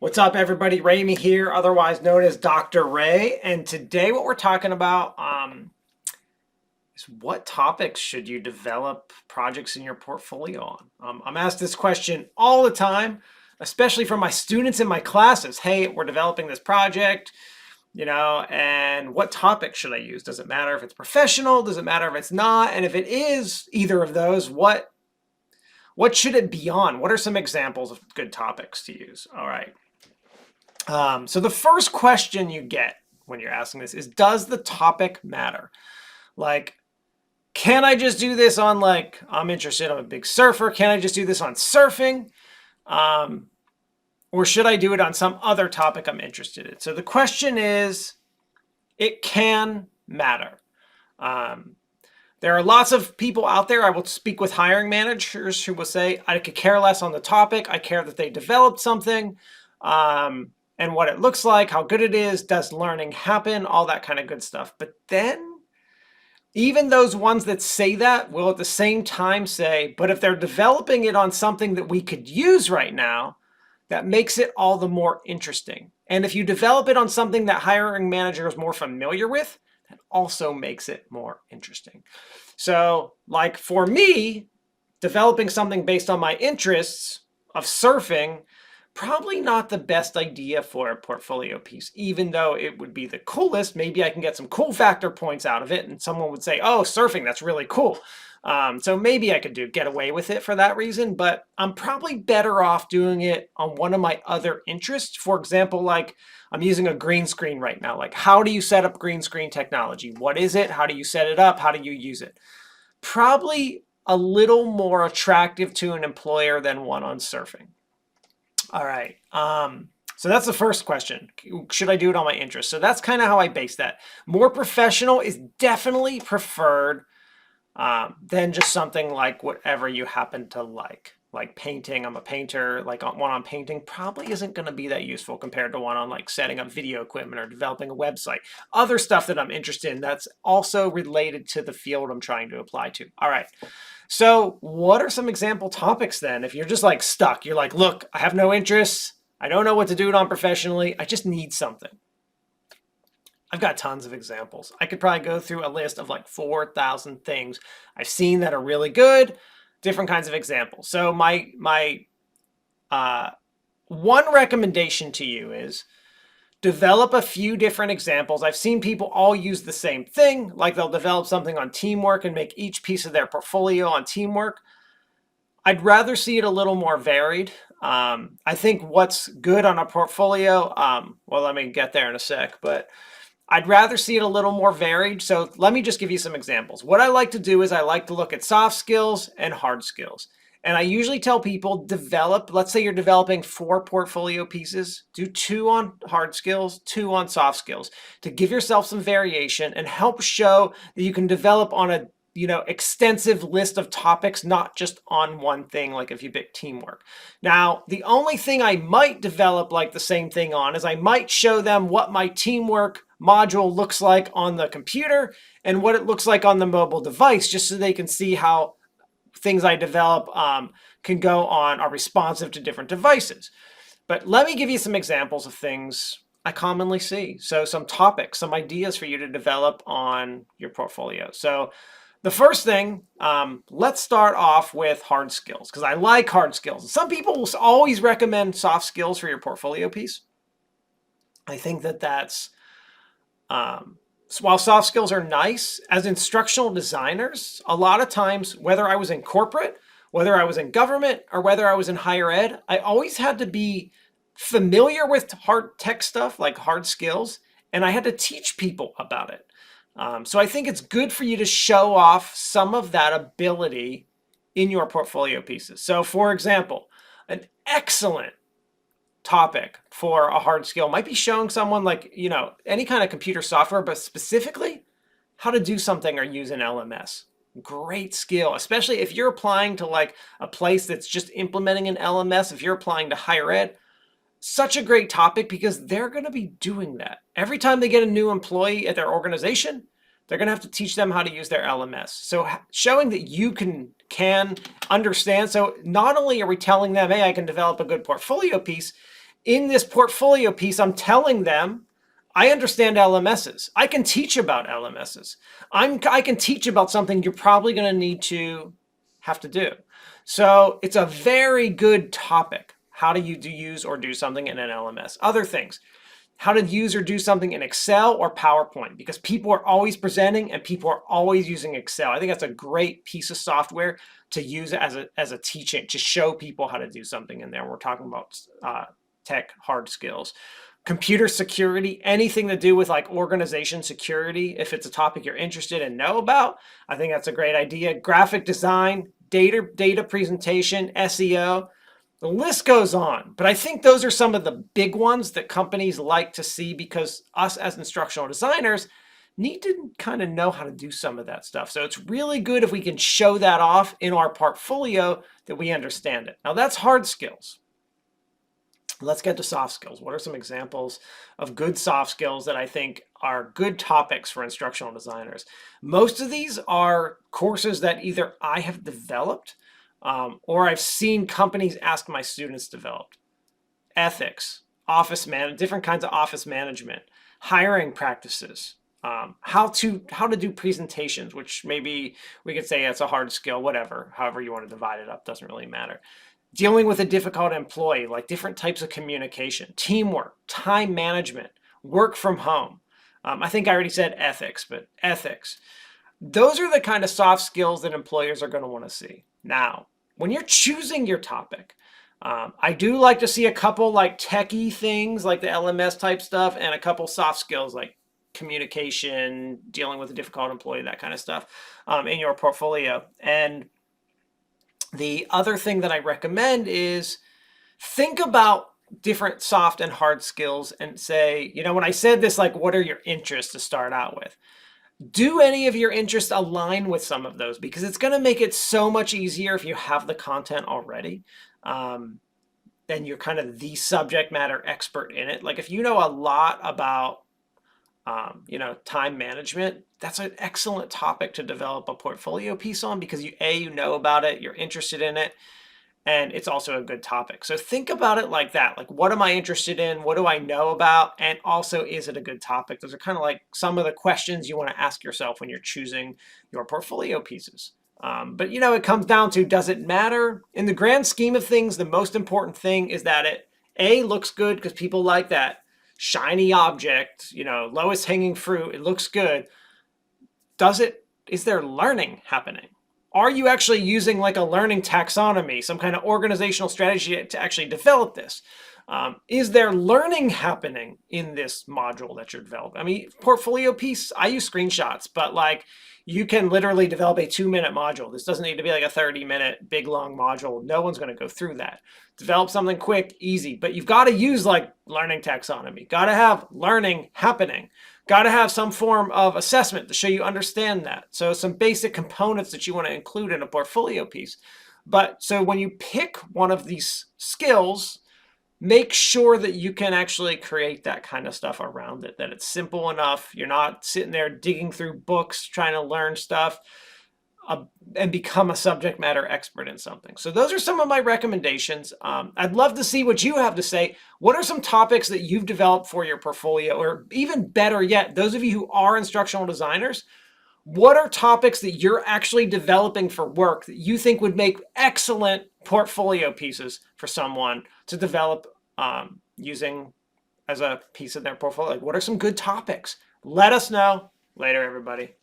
What's up, everybody? Ramey here, otherwise known as Dr. Ray. And today what we're talking about is what topics should you develop projects in your portfolio on? I'm asked this question all the time, especially from my students in my classes. Hey, we're developing this project, and what topic should I use? Does it matter if it's professional? Does it matter if it's not? And if it is either of those, what should it be on? What are some examples of good topics to use? All right. So the first question you get when you're asking this is, does the topic matter? Like, can I just do this on I'm interested, I'm a big surfer. Can I just do this on surfing? Or should I do it on some other topic I'm interested in? So the question is, it can matter. There are lots of people out there. I will speak with hiring managers who will say, I could care less on the topic. I care that they developed something. And what it looks like, how good it is, does learning happen, all that kind of good stuff. But then even those ones that say that will at the same time say, but if they're developing it on something that we could use right now, that makes it all the more interesting. And if you develop it on something that hiring manager is more familiar with, that also makes it more interesting. So like for me, developing something based on my interests of surfing, probably not the best idea for a portfolio piece, even though it would be the coolest. Maybe I can get some cool factor points out of it and someone would say, oh, surfing, that's really cool. So maybe I could get away with it for that reason, but I'm probably better off doing it on one of my other interests. For example, like I'm using a green screen right now. Like, how do you set up green screen technology? What is it? How do you set it up? How do you use it? Probably a little more attractive to an employer than one on surfing. All right. So that's the first question. Should I do it on my interest? So that's kind of how I base that. More professional is definitely preferred than just something like whatever you happen to like painting. I'm a painter. Like one on painting probably isn't going to be that useful compared to one on like setting up video equipment or developing a website. Other stuff that I'm interested in that's also related to the field I'm trying to apply to. All right. So what are some example topics then? If you're just like stuck, you're like, look, I have no interests. I don't know what to do it on professionally. I just need something. I've got tons of examples. I could probably go through a list of like 4,000 things I've seen that are really good, different kinds of examples. So my one recommendation to you is develop a few different examples. I've seen people all use the same thing, like they'll develop something on teamwork and make each piece of their portfolio on teamwork. I'd rather see it a little more varied. I think what's good on a portfolio, well, let me get there in a sec, but I'd rather see it a little more varied. So let me just give you some examples. What I like to do is I like to look at soft skills and hard skills. And I usually tell people let's say you're developing 4 portfolio pieces, do 2 on hard skills, 2 on soft skills to give yourself some variation and help show that you can develop on a extensive list of topics, not just on one thing, like if you pick teamwork. Now, the only thing I might develop like the same thing on is I might show them what my teamwork module looks like on the computer and what it looks like on the mobile device, just so they can see how things I develop are responsive to different devices. But let me give you some examples of things I commonly see. So some topics, some ideas for you to develop on your portfolio. So the first thing, let's start off with hard skills, because I like hard skills. Some people will always recommend soft skills for your portfolio piece. I think that's while soft skills are nice, as instructional designers, a lot of times, whether I was in corporate, whether I was in government, or whether I was in higher ed, I always had to be familiar with hard tech stuff, like hard skills, and I had to teach people about it. So I think it's good for you to show off some of that ability in your portfolio pieces. So for example, an excellent topic for a hard skill might be showing someone any kind of computer software, but specifically how to do something or use an LMS. Great skill, especially if you're applying to like a place that's just implementing an LMS. If you're applying to higher ed, such a great topic because they're going to be doing that. Every time they get a new employee at their organization, they're going to have to teach them how to use their LMS. So showing that you can understand. So not only are we telling them, hey, I can develop a good portfolio piece, in this portfolio piece, I'm telling them I understand LMSs. I can teach about LMSs. I can teach about something you're probably going to need to have to do. So it's a very good topic. How do you use or do something in an LMS? Other things. How to use or do something in Excel or PowerPoint, because people are always presenting and people are always using Excel. I think that's a great piece of software to use as a teaching, to show people how to do something in there. We're talking about tech hard skills. Computer security, anything to do with like organization security, if it's a topic you're interested in, know about, I think that's a great idea. Graphic design, data presentation, SEO, the list goes on. But I think those are some of the big ones that companies like to see, because us as instructional designers need to kind of know how to do some of that stuff. So it's really good if we can show that off in our portfolio, that we understand it. Now that's hard skills. Let's get to soft skills. What are some examples of good soft skills that I think are good topics for instructional designers? Most of these are courses that either I have developed or I've seen companies ask my students develop. Ethics, different kinds of office management, hiring practices, how to do presentations, which maybe we could say it's a hard skill, whatever, however you want to divide it up, doesn't really matter. Dealing with a difficult employee, like different types of communication, teamwork, time management, work from home. I think I already said ethics, but ethics. Those are the kind of soft skills that employers are going to want to see. Now, when you're choosing your topic, I do like to see a couple like techie things like the LMS type stuff, and a couple soft skills like communication, dealing with a difficult employee, that kind of stuff in your portfolio. And the other thing that I recommend is think about different soft and hard skills and say, when I said this, like, what are your interests to start out with? Do any of your interests align with some of those? Because it's going to make it so much easier if you have the content already. Then you're kind of the subject matter expert in it. Like if you know a lot about time management, that's an excellent topic to develop a portfolio piece on, because you know about it, you're interested in it, and it's also a good topic. So think about it like that. Like, what am I interested in? What do I know about? And also, is it a good topic? Those are kind of like some of the questions you want to ask yourself when you're choosing your portfolio pieces. But it comes down to, does it matter? In the grand scheme of things, the most important thing is that it looks good, because people like that shiny object, lowest hanging fruit. It looks good. Is there learning happening? Are you actually using like a learning taxonomy, some kind of organizational strategy to actually develop this? Is there learning happening in this module that you're developing? I mean, portfolio piece, I use screenshots, but like you can literally develop a 2-minute module. This doesn't need to be like a 30-minute big long module. No one's going to go through that. Develop something quick, easy, but you've got to use like learning taxonomy. Got to have learning happening. Got to have some form of assessment to show you understand that. So some basic components that you want to include in a portfolio piece. But so when you pick one of these skills, make sure that you can actually create that kind of stuff around it, that it's simple enough. You're not sitting there digging through books, trying to learn stuff and become a subject matter expert in something. So those are some of my recommendations. I'd love to see what you have to say. What are some topics that you've developed for your portfolio? Or even better yet, those of you who are instructional designers, what are topics that you're actually developing for work that you think would make excellent portfolio pieces for someone to develop using as a piece of their portfolio? Like, what are some good topics? Let us know. Later, everybody.